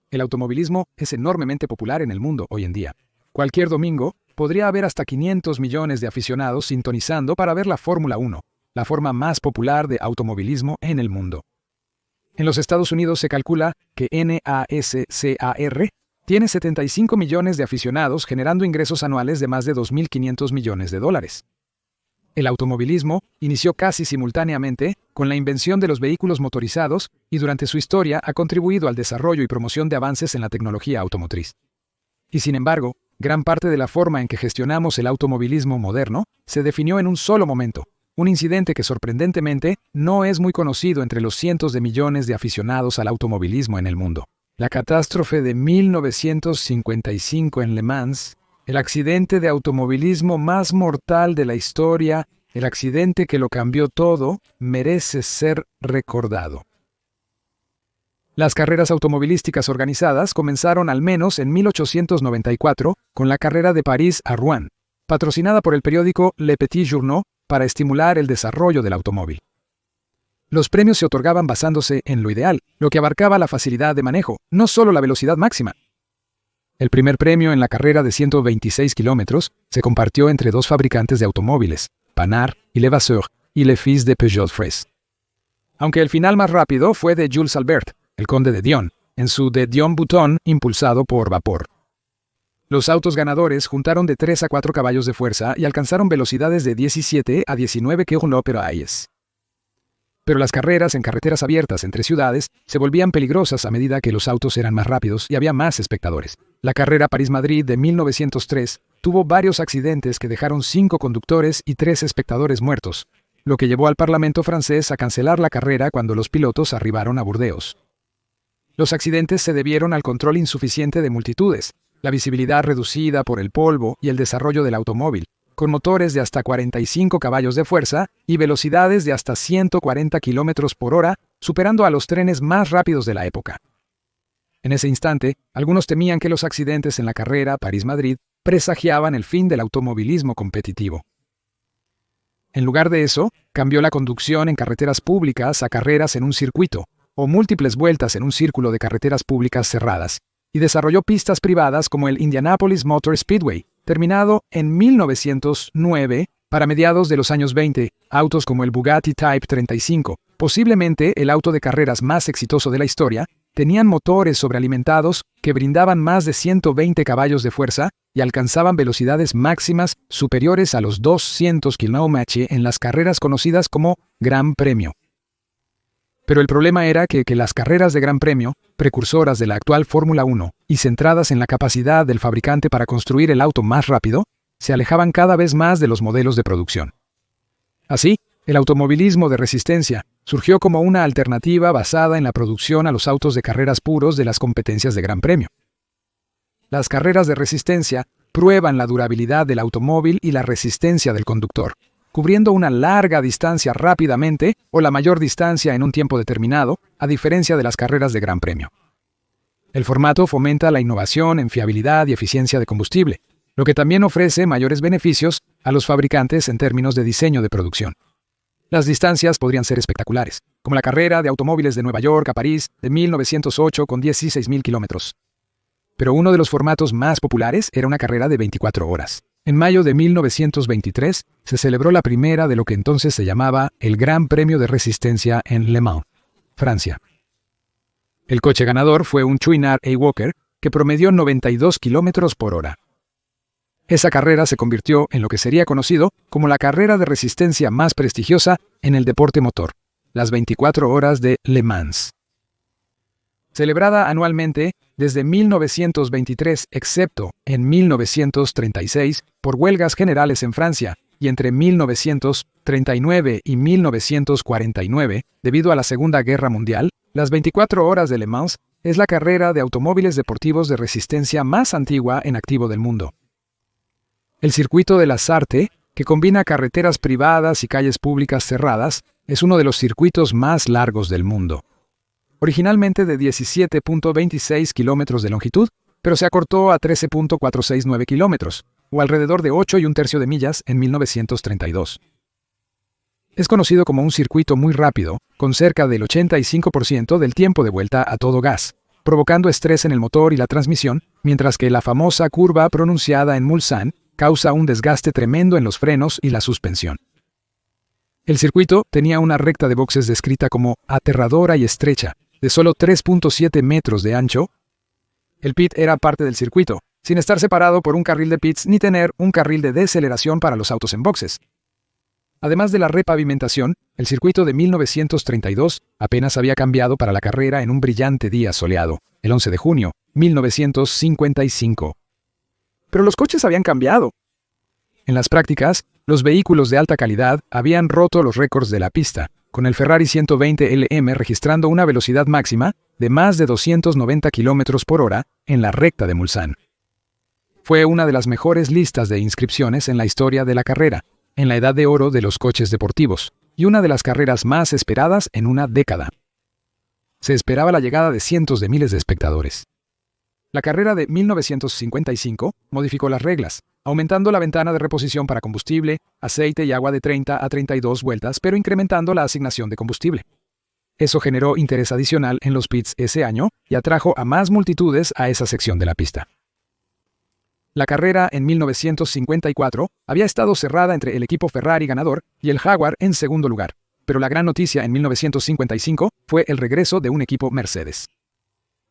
El automovilismo es enormemente popular en el mundo hoy en día. Cualquier domingo podría haber hasta 500 millones de aficionados sintonizando para ver la Fórmula 1, la forma más popular de automovilismo en el mundo. En los Estados Unidos se calcula que NASCAR tiene 75 millones de aficionados generando ingresos anuales de más de 2.500 millones de dólares. El automovilismo inició casi simultáneamente con la invención de los vehículos motorizados y durante su historia ha contribuido al desarrollo y promoción de avances en la tecnología automotriz. Y sin embargo, gran parte de la forma en que gestionamos el automovilismo moderno se definió en un solo momento, un incidente que sorprendentemente no es muy conocido entre los cientos de millones de aficionados al automovilismo en el mundo. La catástrofe de 1955 en Le Mans, el accidente de automovilismo más mortal de la historia, el accidente que lo cambió todo, merece ser recordado. Las carreras automovilísticas organizadas comenzaron al menos en 1894 con la carrera de París a Rouen, patrocinada por el periódico Le Petit Journal para estimular el desarrollo del automóvil. Los premios se otorgaban basándose en lo ideal, lo que abarcaba la facilidad de manejo, no solo la velocidad máxima. El primer premio en la carrera de 126 kilómetros se compartió entre dos fabricantes de automóviles, Panhard y Levasseur, y Le Fils de Peugeot-Fraisse. Aunque el final más rápido fue de Jules Albert, el conde de Dion, en su de Dion-Bouton impulsado por vapor. Los autos ganadores juntaron de 3 a 4 caballos de fuerza y alcanzaron velocidades de 17 a 19 km/h. Pero las carreras en carreteras abiertas entre ciudades se volvían peligrosas a medida que los autos eran más rápidos y había más espectadores. La carrera París-Madrid de 1903 tuvo varios accidentes que dejaron 5 conductores y 3 espectadores muertos, lo que llevó al Parlamento francés a cancelar la carrera cuando los pilotos arribaron a Burdeos. Los accidentes se debieron al control insuficiente de multitudes, la visibilidad reducida por el polvo y el desarrollo del automóvil, con motores de hasta 45 caballos de fuerza y velocidades de hasta 140 km/h, superando a los trenes más rápidos de la época. En ese instante, algunos temían que los accidentes en la carrera París-Madrid presagiaban el fin del automovilismo competitivo. En lugar de eso, cambió la conducción en carreteras públicas a carreras en un circuito, o múltiples vueltas en un círculo de carreteras públicas cerradas, y desarrolló pistas privadas como el Indianapolis Motor Speedway, terminado en 1909. Para mediados de los años 20, autos como el Bugatti Type 35, posiblemente el auto de carreras más exitoso de la historia, tenían motores sobrealimentados que brindaban más de 120 caballos de fuerza y alcanzaban velocidades máximas superiores a los 200 km/h en las carreras conocidas como Gran Premio. Pero el problema era que las carreras de Gran Premio, precursoras de la actual Fórmula 1 y centradas en la capacidad del fabricante para construir el auto más rápido, se alejaban cada vez más de los modelos de producción. Así, el automovilismo de resistencia surgió como una alternativa basada en la producción a los autos de carreras puros de las competencias de Gran Premio. Las carreras de resistencia prueban la durabilidad del automóvil y la resistencia del conductor, cubriendo una larga distancia rápidamente o la mayor distancia en un tiempo determinado, a diferencia de las carreras de Gran Premio. El formato fomenta la innovación en fiabilidad y eficiencia de combustible, lo que también ofrece mayores beneficios a los fabricantes en términos de diseño de producción. Las distancias podrían ser espectaculares, como la carrera de automóviles de Nueva York a París de 1908 con 16.000 kilómetros. Pero uno de los formatos más populares era una carrera de 24 horas. En mayo de 1923 se celebró la primera de lo que entonces se llamaba el Gran Premio de Resistencia en Le Mans, Francia. El coche ganador fue un Chouinard A. Walker que promedió 92 km/h. Esa carrera se convirtió en lo que sería conocido como la carrera de resistencia más prestigiosa en el deporte motor, las 24 horas de Le Mans. Celebrada anualmente desde 1923, excepto en 1936, por huelgas generales en Francia, y entre 1939 y 1949, debido a la Segunda Guerra Mundial, las 24 horas de Le Mans es la carrera de automóviles deportivos de resistencia más antigua en activo del mundo. El circuito de la Sarthe, que combina carreteras privadas y calles públicas cerradas, es uno de los circuitos más largos del mundo. Originalmente de 17.26 kilómetros de longitud, pero se acortó a 13.469 kilómetros, o alrededor de 8 1/3 de millas en 1932. Es conocido como un circuito muy rápido, con cerca del 85% del tiempo de vuelta a todo gas, provocando estrés en el motor y la transmisión, mientras que la famosa curva pronunciada en Mulsanne causa un desgaste tremendo en los frenos y la suspensión. El circuito tenía una recta de boxes descrita como aterradora y estrecha, de solo 3.7 metros de ancho. El pit era parte del circuito, sin estar separado por un carril de pits ni tener un carril de deceleración para los autos en boxes. Además de la repavimentación, el circuito de 1932 apenas había cambiado para la carrera en un brillante día soleado, el 11 de junio, 1955. Pero los coches habían cambiado. En las prácticas, los vehículos de alta calidad habían roto los récords de la pista, con el Ferrari 120 LM registrando una velocidad máxima de más de 290 km por hora en la recta de Mulsanne. Fue una de las mejores listas de inscripciones en la historia de la carrera, en la edad de oro de los coches deportivos, y una de las carreras más esperadas en una década. Se esperaba la llegada de cientos de miles de espectadores. La carrera de 1955 modificó las reglas, aumentando la ventana de reposición para combustible, aceite y agua de 30 a 32 vueltas, pero incrementando la asignación de combustible. Eso generó interés adicional en los pits ese año y atrajo a más multitudes a esa sección de la pista. La carrera en 1954 había estado cerrada entre el equipo Ferrari ganador y el Jaguar en segundo lugar, pero la gran noticia en 1955 fue el regreso de un equipo Mercedes.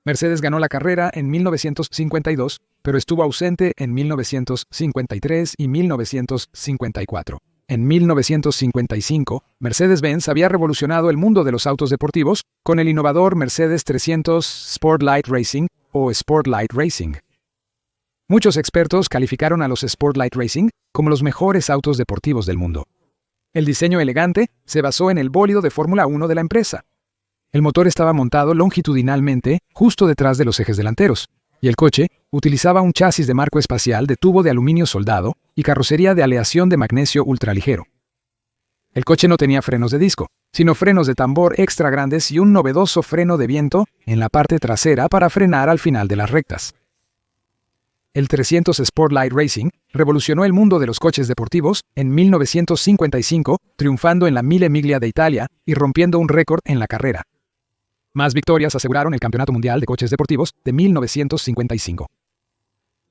Mercedes ganó la carrera en 1952, pero estuvo ausente en 1953 y 1954. En 1955, Mercedes-Benz había revolucionado el mundo de los autos deportivos con el innovador Mercedes 300 Sport-Light Racing o Sport-Light Racing. Muchos expertos calificaron a los Sport-Light Racing como los mejores autos deportivos del mundo. El diseño elegante se basó en el bólido de Fórmula 1 de la empresa. El motor estaba montado longitudinalmente justo detrás de los ejes delanteros, y el coche utilizaba un chasis de marco espacial de tubo de aluminio soldado y carrocería de aleación de magnesio ultraligero. El coche no tenía frenos de disco, sino frenos de tambor extra grandes y un novedoso freno de viento en la parte trasera para frenar al final de las rectas. El 300 Sport-Light Racing revolucionó el mundo de los coches deportivos en 1955, triunfando en la Mille Miglia de Italia y rompiendo un récord en la carrera. Más victorias aseguraron el Campeonato Mundial de Coches Deportivos de 1955.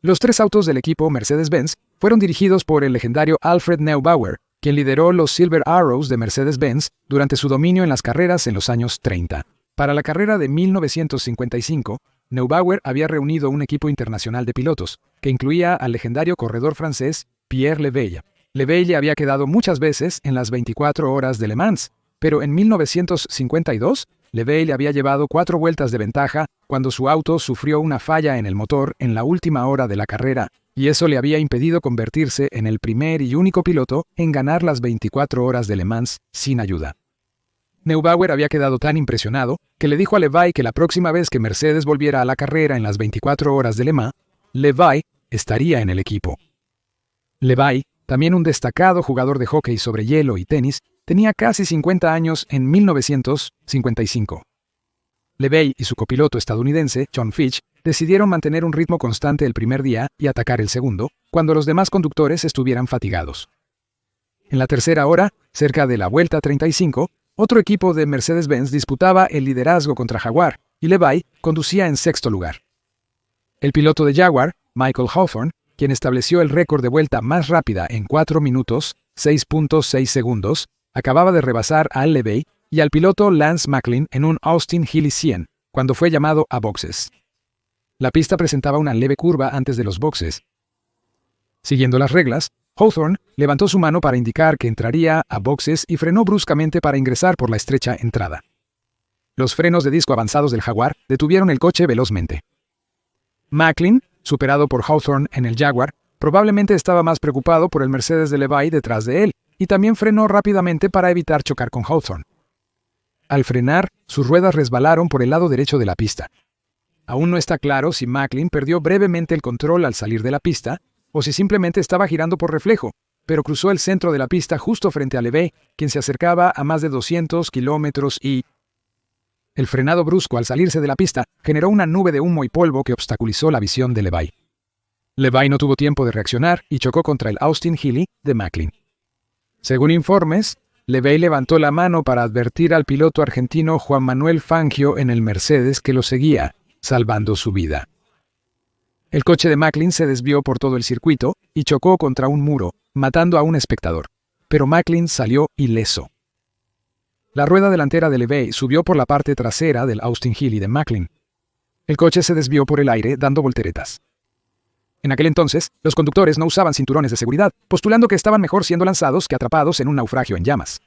Los tres autos del equipo Mercedes-Benz fueron dirigidos por el legendario Alfred Neubauer, quien lideró los Silver Arrows de Mercedes-Benz durante su dominio en las carreras en los años 30. Para la carrera de 1955, Neubauer había reunido un equipo internacional de pilotos, que incluía al legendario corredor francés Pierre Leveille. Leveille había quedado muchas veces en las 24 horas de Le Mans, pero en 1952, Leveille había llevado 4 vueltas de ventaja cuando su auto sufrió una falla en el motor en la última hora de la carrera, y eso le había impedido convertirse en el primer y único piloto en ganar las 24 horas de Le Mans sin ayuda. Neubauer había quedado tan impresionado que le dijo a Leveille que la próxima vez que Mercedes volviera a la carrera en las 24 horas de Le Mans, Leveille estaría en el equipo. Leveille, también un destacado jugador de hockey sobre hielo y tenis, tenía casi 50 años en 1955. Leveille y su copiloto estadounidense, John Fitch, decidieron mantener un ritmo constante el primer día y atacar el segundo, cuando los demás conductores estuvieran fatigados. En la tercera hora, cerca de la vuelta 35, otro equipo de Mercedes-Benz disputaba el liderazgo contra Jaguar, y Leveille conducía en sexto lugar. El piloto de Jaguar, Michael Hawthorne, quien estableció el récord de vuelta más rápida en 4 minutos, 6.6 segundos, acababa de rebasar a Leveille y al piloto Lance Macklin en un Austin Healey 100, cuando fue llamado a boxes. La pista presentaba una leve curva antes de los boxes. Siguiendo las reglas, Hawthorne levantó su mano para indicar que entraría a boxes y frenó bruscamente para ingresar por la estrecha entrada. Los frenos de disco avanzados del Jaguar detuvieron el coche velozmente. Macklin, superado por Hawthorne en el Jaguar, probablemente estaba más preocupado por el Mercedes de Leveille detrás de él, y también frenó rápidamente para evitar chocar con Hawthorne. Al frenar, sus ruedas resbalaron por el lado derecho de la pista. Aún no está claro si Macklin perdió brevemente el control al salir de la pista, o si simplemente estaba girando por reflejo, pero cruzó el centro de la pista justo frente a Leveille, quien se acercaba a más de 200 kilómetros y... El frenado brusco al salirse de la pista generó una nube de humo y polvo que obstaculizó la visión de Leveille. Leveille no tuvo tiempo de reaccionar y chocó contra el Austin Healey de Macklin. Según informes, Leveille levantó la mano para advertir al piloto argentino Juan Manuel Fangio en el Mercedes que lo seguía, salvando su vida. El coche de Macklin se desvió por todo el circuito y chocó contra un muro, matando a un espectador, pero Macklin salió ileso. La rueda delantera de LeVay subió por la parte trasera del Austin Healey de Macklin. El coche se desvió por el aire dando volteretas. En aquel entonces, los conductores no usaban cinturones de seguridad, postulando que estaban mejor siendo lanzados que atrapados en un naufragio en llamas.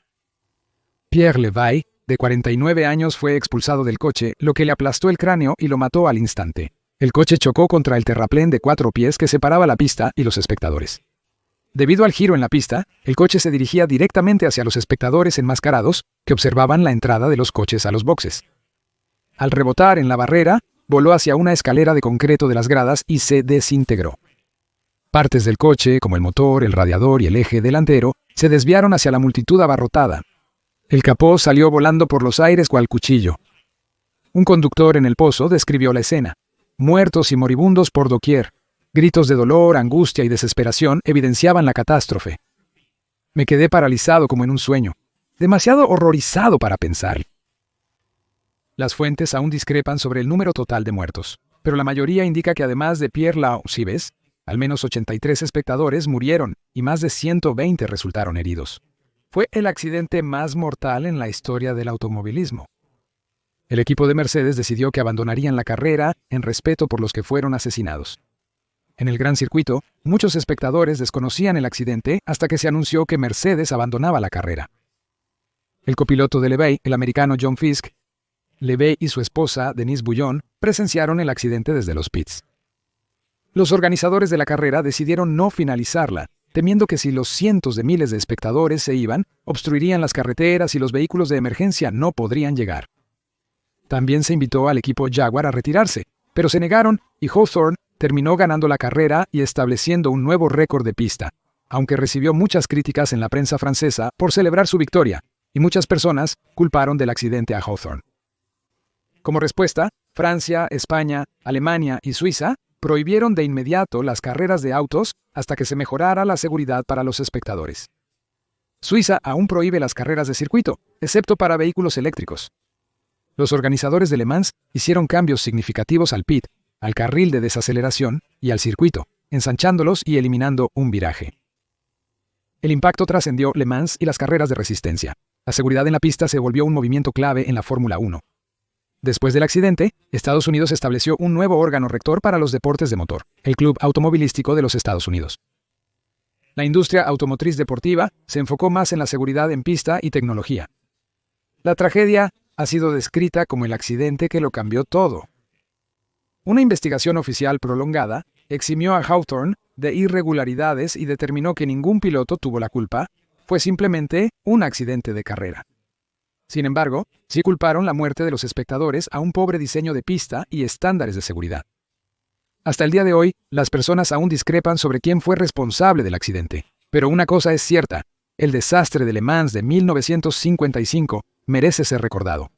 Pierre LeVay, de 49 años, fue expulsado del coche, lo que le aplastó el cráneo y lo mató al instante. El coche chocó contra el terraplén de 4 pies que separaba la pista y los espectadores. Debido al giro en la pista, el coche se dirigía directamente hacia los espectadores enmascarados que observaban la entrada de los coches a los boxes. Al rebotar en la barrera, voló hacia una escalera de concreto de las gradas y se desintegró. Partes del coche, como el motor, el radiador y el eje delantero, se desviaron hacia la multitud abarrotada. El capó salió volando por los aires cual cuchillo. Un conductor en el pozo describió la escena. Muertos y moribundos por doquier. Gritos de dolor, angustia y desesperación evidenciaban la catástrofe. Me quedé paralizado como en un sueño, demasiado horrorizado para pensar. Las fuentes aún discrepan sobre el número total de muertos, pero la mayoría indica que además de Pierre Lausibes, al menos 83 espectadores murieron y más de 120 resultaron heridos. Fue el accidente más mortal en la historia del automovilismo. El equipo de Mercedes decidió que abandonarían la carrera en respeto por los que fueron asesinados. En el gran circuito, muchos espectadores desconocían el accidente hasta que se anunció que Mercedes abandonaba la carrera. El copiloto de LeVay, el americano John Fisk, LeVay y su esposa, Denise Bouillon, presenciaron el accidente desde los pits. Los organizadores de la carrera decidieron no finalizarla, temiendo que si los cientos de miles de espectadores se iban, obstruirían las carreteras y los vehículos de emergencia no podrían llegar. También se invitó al equipo Jaguar a retirarse, pero se negaron y Hawthorne terminó ganando la carrera y estableciendo un nuevo récord de pista, aunque recibió muchas críticas en la prensa francesa por celebrar su victoria, y muchas personas culparon del accidente a Hawthorne. Como respuesta, Francia, España, Alemania y Suiza prohibieron de inmediato las carreras de autos hasta que se mejorara la seguridad para los espectadores. Suiza aún prohíbe las carreras de circuito, excepto para vehículos eléctricos. Los organizadores de Le Mans hicieron cambios significativos al pit, al carril de desaceleración y al circuito, ensanchándolos y eliminando un viraje. El impacto trascendió Le Mans y las carreras de resistencia. La seguridad en la pista se volvió un movimiento clave en la Fórmula 1. Después del accidente, Estados Unidos estableció un nuevo órgano rector para los deportes de motor, el Club Automovilístico de los Estados Unidos. La industria automotriz deportiva se enfocó más en la seguridad en pista y tecnología. La tragedia ha sido descrita como el accidente que lo cambió todo. Una investigación oficial prolongada eximió a Hawthorne de irregularidades y determinó que ningún piloto tuvo la culpa, fue simplemente un accidente de carrera. Sin embargo, sí culparon la muerte de los espectadores a un pobre diseño de pista y estándares de seguridad. Hasta el día de hoy, las personas aún discrepan sobre quién fue responsable del accidente. Pero una cosa es cierta, el desastre de Le Mans de 1955 merece ser recordado.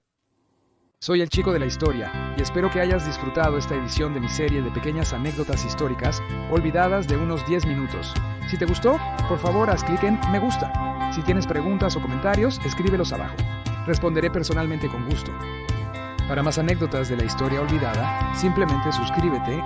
Soy el chico de la historia y espero que hayas disfrutado esta edición de mi serie de pequeñas anécdotas históricas olvidadas de unos 10 minutos. Si te gustó, por favor haz clic en me gusta. Si tienes preguntas o comentarios, escríbelos abajo. Responderé personalmente con gusto. Para más anécdotas de la historia olvidada, simplemente suscríbete